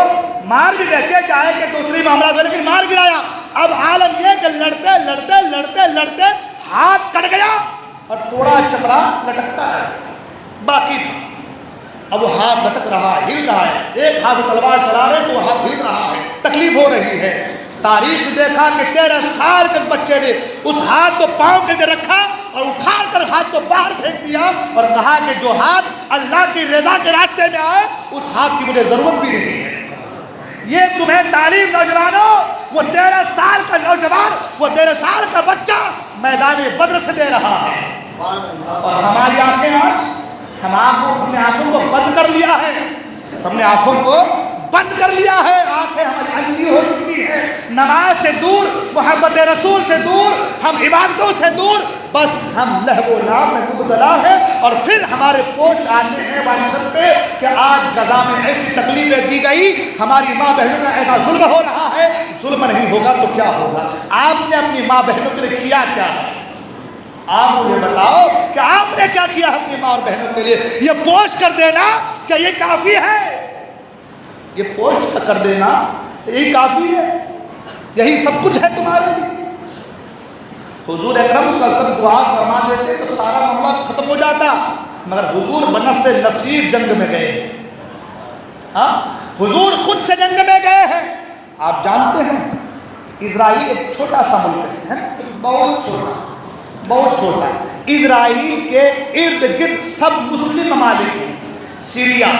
مار بھی دیتے چاہے کہ دوسری معاملات میں، لیکن مار گرایا۔ اب عالم یہ کہ لڑتے لڑتے لڑتے لڑتے ہاتھ کٹ گیا اور توڑا چپڑا لٹکتا رہ گیا، باقی تھا۔ اب وہ ہاتھ لٹک رہا ہے، ہل رہا ہے، ایک ہاتھ سے تلوار چلا رہے تو وہ ہاتھ ہل رہا ہے، تکلیف ہو رہی ہے۔ تاریخ میں دیکھا کہ 13 سال کے بچے نے اس ہاتھ کو پاؤں کے اندر رکھا اور اکھاڑ کر ہاتھ کو باہر پھینک دیا اور کہا کہ جو ہاتھ اللہ کی رضا کے راستے میں آئے اس ہاتھ کی مجھے ضرورت بھی نہیں ہے۔ یہ تمہیں تعلیم نوجوانوں، وہ 13 سال کا نوجوان، وہ 13 سال کا بچہ میدان بدر سے دے رہا ہے۔ اور ہماری آنکھیں آج ہم نے آنکھوں کو بند کر لیا ہے، ہم نے آنکھوں کو بند کر لیا ہے، آنکھیں ہماری اندھی ہو چکی ہے، نماز سے دور، محبت رسول سے دور، ہم عبادتوں سے دور، بس ہم لہو و لعب میں مبتلا ہے۔ اور پھر ہمارے پوسٹ آتے ہیں واٹسپ پہ کہ آج غزہ میں ایسی تکلیفیں دی گئی، ہماری ماں بہنوں کا ایسا ظلم ہو رہا ہے۔ ظلم نہیں ہوگا تو کیا ہوگا؟ آپ نے اپنی ماں بہنوں کے لیے کیا کیا ہے؟ آپ مجھے بتاؤ کہ آپ نے کیا کیا اپنی ماں اور بہنوں کے لیے؟ یہ پوسٹ کر دینا کہ یہ کافی ہے؟ یہ پوسٹ کر دینا یہی کافی ہے؟ یہی سب کچھ ہے تمہارے لیے؟ حضور اکرم صلی اللہ علیہ وسلم دعا فرما دیتے تو سارا معاملہ ختم ہو جاتا، مگر حضور بنفس نفسی جنگ میں گئے ہیں۔ ہاں، حضور خود سے جنگ میں گئے ہیں۔ آپ جانتے ہیں اسرائیل ایک چھوٹا سا ملک ہے، بہت چھوٹا، بہت چھوٹا۔ اسرائیل کے ارد گرد سب مسلم ممالک ہیں، سیریا،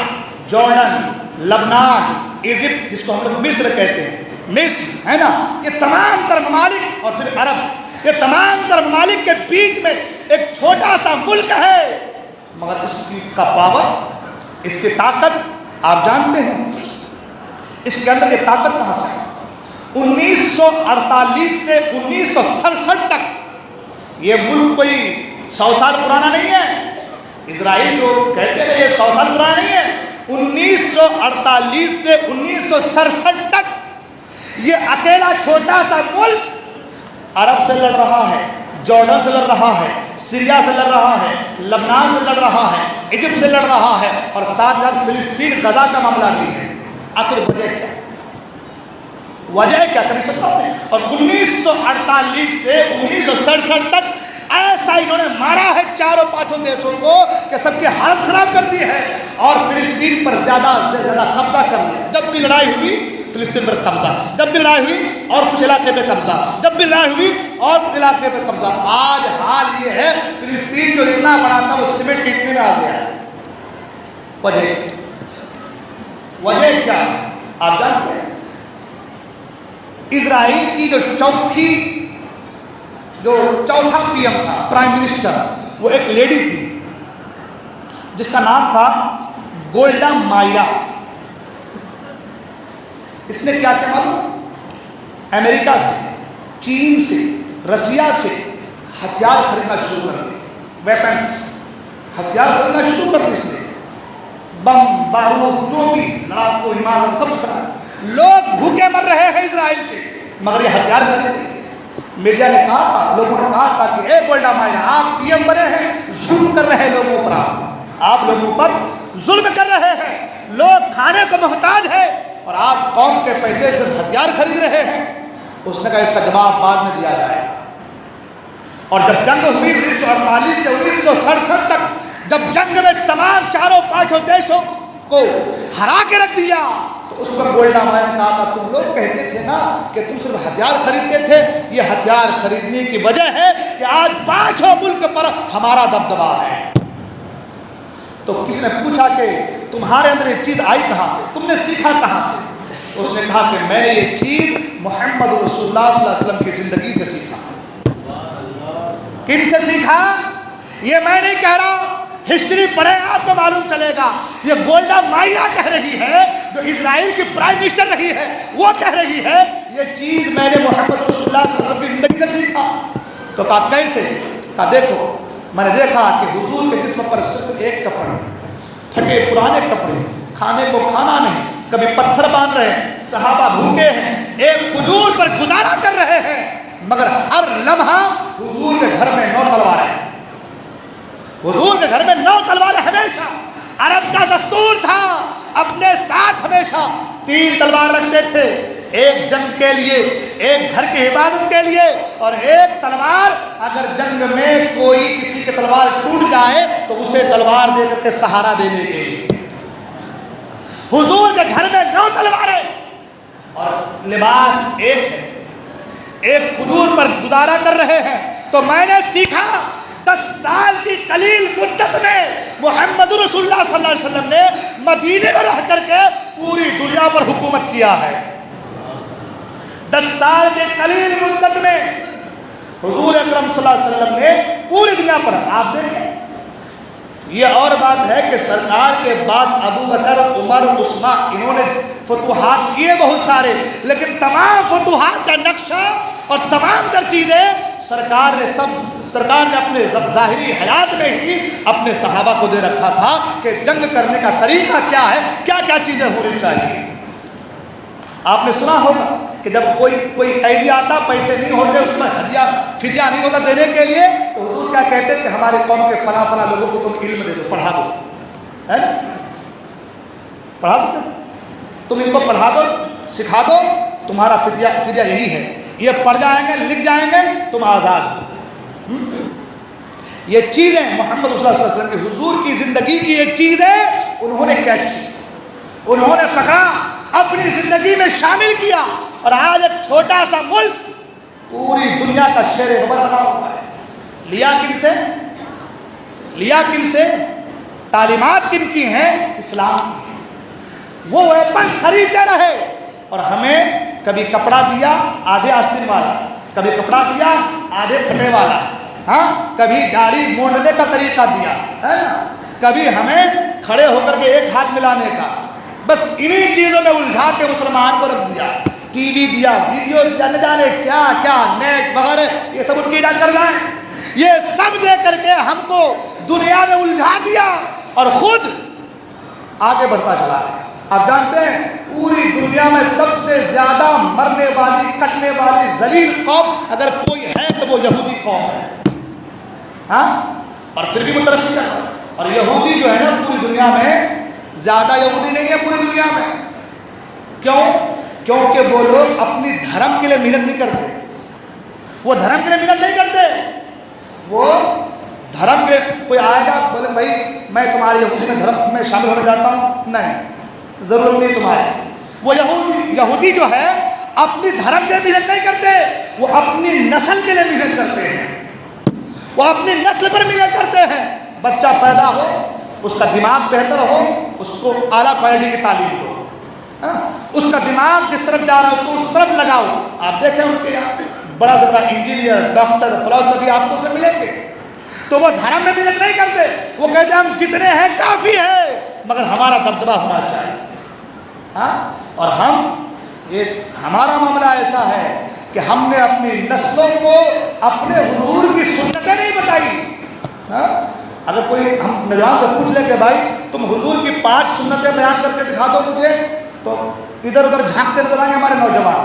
جارڈن، لبنان، ایجپٹ جس کو ہم لوگ مصر کہتے ہیں، مصر ہے نا، یہ تمام تر ممالک اور پھر عرب، یہ تمام تر ممالک کے بیچ میں ایک چھوٹا سا ملک ہے، مگر اس کی کا پاور، اس کی طاقت آپ جانتے ہیں۔ اس کے اندر یہ طاقت کہاں سے ہے؟ 1948 سے 1967 تک یہ ملک کوئی 100 سال پرانا نہیں ہے۔ اسرائیل جو کہتے ہیں یہ 100 سال پرانا نہیں ہے، 1948 سے 1967 تک یہ اکیلا چھوٹا سا ملک عرب سے لڑ رہا ہے، جارڈن سے لڑ رہا ہے، سیریا سے لڑ رہا ہے، لبنان سے لڑ رہا ہے، ایجپٹ سے لڑ رہا ہے، اور ساتھ ساتھ فلسطین غزہ کا معاملہ بھی ہے۔ آخر وجہ کیا؟ وجہ کیا کبھی سکتا ہوں نے؟ اور 1948 سے 1967 تک ایسا انہوں نے مارا ہے چاروں پانچوں دیشوں کو کہ سب کی حالت خراب کر دی ہے، اور فلسطین پر زیادہ سے زیادہ قبضہ کر لیا۔ جب بھی لڑائی ہوئی فلسطین پر قبضہ، جب بھی لڑائی ہوئی اور کچھ علاقے پہ قبضہ، جب بھی لڑائی ہوئی اور علاقے پہ قبضہ. آج حال یہ ہے فلسطین جو اتنا بڑا تھا وہ سیمنٹ کے اتنے میں آ گیا ہے. وجہ کیا ہے آپ جانتے ہیں؟ اسرائیل کی جو چوتھا پی ایم تھا، پرائم منسٹر، وہ ایک لیڈی تھی جس کا نام تھا گولڈا مائرا. اس نے کیا کیا معلوم؟ امریکہ سے، چین سے، رسیا سے ہتھیار خریدنا شروع کر دی. ویپنس، ہتھیار خریدنا شروع کر دی اس نے. بم، بارود، جو بھی لڑاکو ایمان سب کرا. لوگ بھوکے مر رہے ہیں اسرائیل کے، مگر یہ ہتھیار خرید رہے ہیں. میڈیا نے کہا تھا، لوگوں نے کہا تھا کہ اے گولڈا مائرا، آپ پی ایم بنے ہیں، ظلم کر رہے ہیں لوگوں پر، آپ لوگوں پر ظلم کر رہے ہیں، لوگ کھانے کو محتاج ہے اور آپ قوم کے پیسے سے ہتھیار خرید رہے ہیں. اس نے کہا اس کا جواب بعد میں دیا جائے گا. اور جب جنگ ہوئی 1948 سے 1967 تک، جب جنگ میں تمام چاروں پانچوں دیشوں کو ہرا کے رکھ دیا، تو اس پر گولڈا مائر نے کہا تھا تم لوگ کہتے تھے نا کہ تم صرف ہتھیار خریدتے تھے، یہ ہتھیار خریدنے کی وجہ ہے کہ آج پانچوں ملک پر ہمارا دبدبا ہے. تو کسی نے پوچھا کہ تمہارے اندر یہ چیز آئی کہاں سے، تم نے سیکھا کہاں سے؟ اس نے کہا کہ میں نے یہ چیز محمد رسول اللہ صلی اللہ علیہ وسلم کی زندگی سے سیکھا. کن سے سیکھا؟ یہ میں نہیں کہہ رہا، ہسٹری پڑھیں آپ کو معلوم چلے گا. یہ گولڈا مائرا کہہ رہی ہے، جو اسرائیل کی پرائم منسٹر رہی ہے، وہ کہہ رہی ہے یہ چیز میں نے محمد رسول اللہ صلی اللہ علیہ وسلم کی زندگی سے سیکھا. تو کہا کیسے؟ کہا دیکھو میں نے دیکھا کہ حضور کے جسم پر صرف ایک کپڑے، تھکے پرانے کپڑے، کھانے کو کھانا نہیں، کبھی پتھر باندھ رہے ہیں، صحابہ بھوکے ہیں، ایک کھجور پر گزارا کر رہے ہیں، مگر ہر لمحہ حضور کے گھر میں 9 تلواریں، حضور کے گھر میں 9 تلواریں ہمیشہ. عرب کا دستور تھا اپنے ساتھ ہمیشہ 3 تلوار رکھتے تھے، ایک جنگ کے لیے، ایک گھر کی حفاظت کے لیے، اور ایک تلوار اگر جنگ میں کوئی کسی کی تلوار ٹوٹ جائے تو اسے تلوار دے کر کے سہارا دینے کے لیے. حضور کے گھر میں 9 تلواریں اور لباس ایک ہے، ایک کھجور پر گزارا کر رہے ہیں. تو میں نے سیکھا 10 سال کی قلیل مدت میں محمد رسول اللہ صلی اللہ علیہ وسلم نے مدینے میں رہ کر کے پوری دنیا پر حکومت کیا ہے. 10 سال کی قلیل مدت میں حضور اکرم صلی اللہ علیہ وسلم نے پوری دنیا پر، آپ دیکھیں یہ اور بات ہے کہ سرکار کے بعد ابو بکر، عمر، عثمان، انہوں نے فتوحات کیے بہت سارے، لیکن تمام فتوحات کا نقشہ اور تمام تر چیزیں سرکار نے اپنے ظاہری حیات میں ہی اپنے صحابہ کو دے رکھا تھا کہ جنگ کرنے کا طریقہ کیا ہے، کیا کیا چیزیں ہونی چاہیے. آپ نے سنا ہوگا کہ جب کوئی قیدی آتا، پیسے نہیں ہوتے، اس میں فدیہ نہیں ہوتا دینے کے لیے، تو حضور کیا کہتے کہ ہمارے قوم کے فلاں فلاں لوگوں کو تم علم دے دو، پڑھا دو، ہے نا، پڑھا دو، تم ان کو پڑھا دو، سکھا دو، تمہارا فدیہ یہی ہے، یہ پڑھ جائیں گے، لکھ جائیں گے، تم آزاد ہو. یہ چیزیں محمد صلی اللہ علیہ وسلم کی حضور کی زندگی کی یہ چیزیں انہوں نے کیچ کی، انہوں نے پکڑا، اپنی زندگی میں شامل کیا، اور آج ایک چھوٹا سا ملک پوری دنیا کا شیر ببر بنا ہوا ہے. لیا کن سے تعلیمات کن کی ہیں؟ اسلام کی. وہ ویپنس خریدتے رہے اور ہمیں کبھی کپڑا دیا آدھے آستین والا، کبھی کپڑا دیا آدھے پھٹے والا، ہاں کبھی داڑھی مونڈنے کا طریقہ دیا ہے نا، کبھی ہمیں کھڑے ہو کر کے ایک ہاتھ ملانے کا. بس انہی چیزوں میں الجھا کے مسلمان کو رکھ دیا. ٹی وی دیا، ویڈیو دیا، نہ جانے کیا کیا، نیٹ وغیرہ، یہ سب ان کی ایجاد کر جائیں، یہ سب دے کر کے ہم کو دنیا میں الجھا دیا اور خود آگے بڑھتا چلا گیا. آپ جانتے ہیں پوری دنیا میں سب سے زیادہ مرنے والی، کٹنے والی ذلیل قوم اگر کوئی ہے تو وہ یہودی قوم ہے. ہاں، اور پھر بھی وہ ترقی کر رہا ہے. اور یہودی جو ہے نا پوری دنیا میں زیادہ یہودی نہیں ہے پوری دنیا میں. کیوں؟ کیونکہ وہ لوگ اپنی دھرم کے لیے محنت نہیں کرتے. وہ دھرم کے لیے محنت نہیں کرتے. وہ دھرم کے کوئی آئے گا بولے بھائی میں تمہارے یہودی میں دھرم میں شامل ہونا چاہتا ہوں، نہیں، ضرورت نہیں تمہاری. وہ یہودی جو ہے اپنی دھرم سے محنت نہیں کرتے، وہ اپنی نسل کے لیے محنت کرتے ہیں، وہ اپنی نسل پر محنت کرتے ہیں۔ بچہ پیدا ہو، اس کا دماغ بہتر ہو، اس کو اعلیٰ کوالٹی کی تعلیم دو، اس کا دماغ جس طرف جا رہا ہے اس کو اس طرف لگاؤ۔ آپ دیکھیں ان کے یہاں بڑا بڑا انجینئر، ڈاکٹر، فلسفی آپ کو اس میں ملیں گے، تو وہ دھرم میں محنت نہیں کرتے، وہ کہتے ہیں ہم جتنے ہیں کافی ہے، مگر ہمارا دبدبہ ہونا چاہیے۔ اور ہمارا معاملہ ایسا ہے کہ ہم نے اپنی نسلوں کو اپنے حضور کی سنتیں نہیں بتائی۔ اگر کوئی ہم نوجوان سے پوچھ لیں کہ بھائی تم حضور کی 5 سنتیں بیان کر کے دکھا دو مجھے، تو ادھر ادھر جھانکتے نظر آئیں گے ہمارے نوجوان۔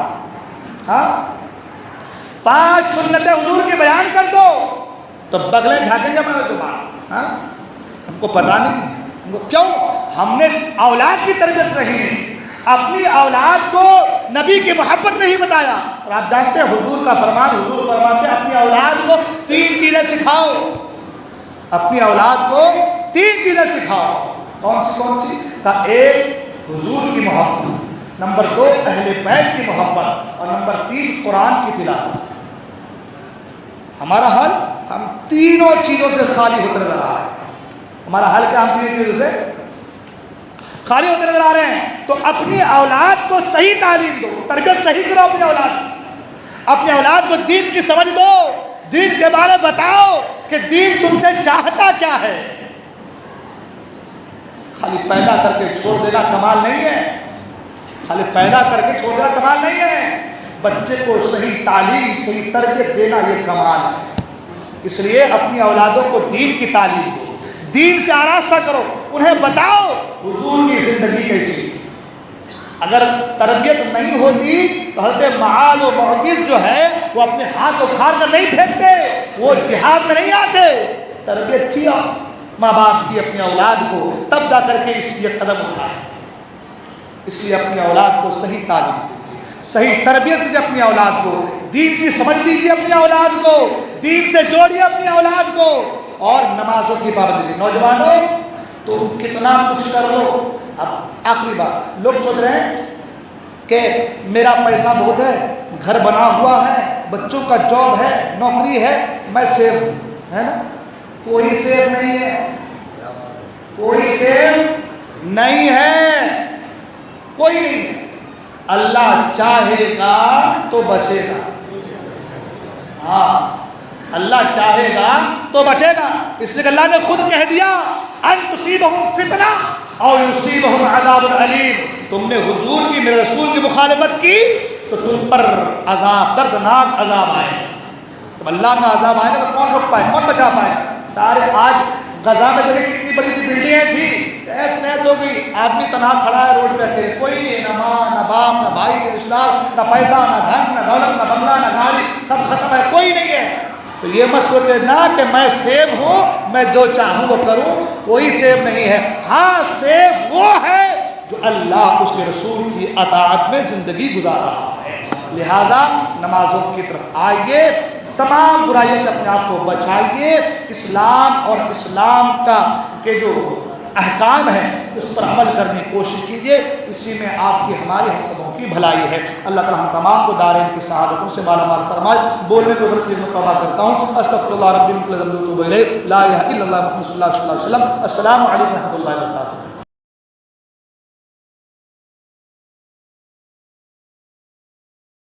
5 سنتیں حضور کی بیان کر دو تو بغلیں جھانکیں گے ہمارے نوجوان۔ ہم کو پتہ نہیں، ہم کو کیوں؟ ہم نے اولاد کی تربیت نہیں، اپنی اولاد کو نبی کی محبت نہیں بتایا۔ اور آپ جانتے ہیں حضور کا فرمان، حضور فرماتے ہیں اپنی اولاد کو 3 چیزیں سکھاؤ، اپنی اولاد کو 3 چیزیں سکھاؤ۔ کون سی؟ کہ 1 حضور کی محبت، نمبر 2 اہل بیت کی محبت، اور نمبر 3 قرآن کی تلاوت۔ ہمارا حال، ہم تینوں چیزوں سے خالی ہوتے نظر آ رہے ہیں۔ ہمارا حال کیا؟ ہم 3 چیزوں سے خالی ہوتے نظر آ رہے ہیں۔ تو اپنی اولاد کو صحیح تعلیم دو، تربیت صحیح کرو اپنی اولاد کی، اپنے اولاد کو دین کی سمجھ دو، دین کے بارے بتاؤ کہ دین تم سے چاہتا کیا ہے۔ خالی پیدا کر کے چھوڑ دینا کمال نہیں ہے، خالی پیدا کر کے چھوڑ دینا کمال نہیں ہے، بچے کو صحیح تعلیم، صحیح تربیت دینا یہ کمال ہے۔ اس لیے اپنی اولادوں کو دین کی تعلیم دو، دین سے آراستہ کرو، انہیں بتاؤ حضور کی زندگی کیسی تھی۔ اگر تربیت نہیں ہوتی تو حضرت معاذ و معوذ جو ہے وہ اپنے ہاتھ اکھاڑ کر نہیں پھینکتے، وہ جہاد میں نہیں آتے۔ تربیت تھی ماں باپ کی اپنی اولاد کو، تب جا کر کے اس لیے قدم اٹھائے۔ اس لیے اپنی اولاد کو صحیح تعلیم دیجیے، صحیح تربیت دیجیے اپنی اولاد کو، دین کی سمجھ دیجیے اپنی اولاد کو، دین سے جوڑیے اپنی اولاد کو، اور نمازوں کی پابندی۔ نوجوانوں تم کتنا کچھ کر لو، اب آخری بات، لوگ سوچ رہے ہیں کہ میرا پیسہ بہت ہے، گھر بنا ہوا ہے، بچوں کا جاب ہے، نوکری ہے، میں سیف ہوں، ہے نا؟ کوئی سیف نہیں ہے، کوئی سیف نہیں ہے، کوئی نہیں ہے۔ اللہ چاہے گا تو بچے گا، ہاں اللہ چاہے گا تو بچے گا۔ اس لیے کہ اللہ نے خود کہہ دیا ان تصیبہم فتنہ او یصیبہم عذاب علیم، تم نے حضور کی، میرے رسول کی مخالفت کی تو تم پر عذاب، دردناک عذاب آئے۔ جب اللہ کا عذاب آئے گا تو کون روک پائے، کون بچا پائے؟ سارے آج غزہ میں دیکھیں کتنی بڑی بلڈنگیں تھیں، تہس نہس ہو گئی، آدمی تنہا کھڑا ہے روڈ پہ اکیلے، کوئی نہیں، نہ ماں نہ باپ نہ بھائی نہ رشتہ دار، نہ پیسہ نہ دھن نہ دولت نہ بنگلہ نہ گاڑی، سب ختم ہے، کوئی نہیں ہے۔ تو یہ مت سوچے نا کہ میں سیف ہوں، میں جو چاہوں وہ کروں، کوئی سیف نہیں ہے۔ ہاں سیف وہ ہے جو اللہ اس کے رسول کی اطاعت میں زندگی گزار رہا ہے۔ لہٰذا نمازوں کی طرف آئیے، تمام برائیوں سے اپنے آپ کو بچائیے، اسلام اور اسلام کا کے جو احکام ہے اس پر عمل کرنے کی کوشش کیجیے، اسی میں آپ کی ہماری ہم سبوں کی بھلائی ہے۔ اللہ تعالی ہم تمام کو دارین کی سعادتوں سے مالا مال فرمائے۔ بولنے کو غلطی میں توبہ کرتا ہوں، استغفر اللہ ربی من کل ذنب و اتوب الیہ، لا الہ الا اللہ محمد صلی اللہ علیہ وسلم۔ السلام علیکم و رحمۃ اللہ وبرکاتہ۔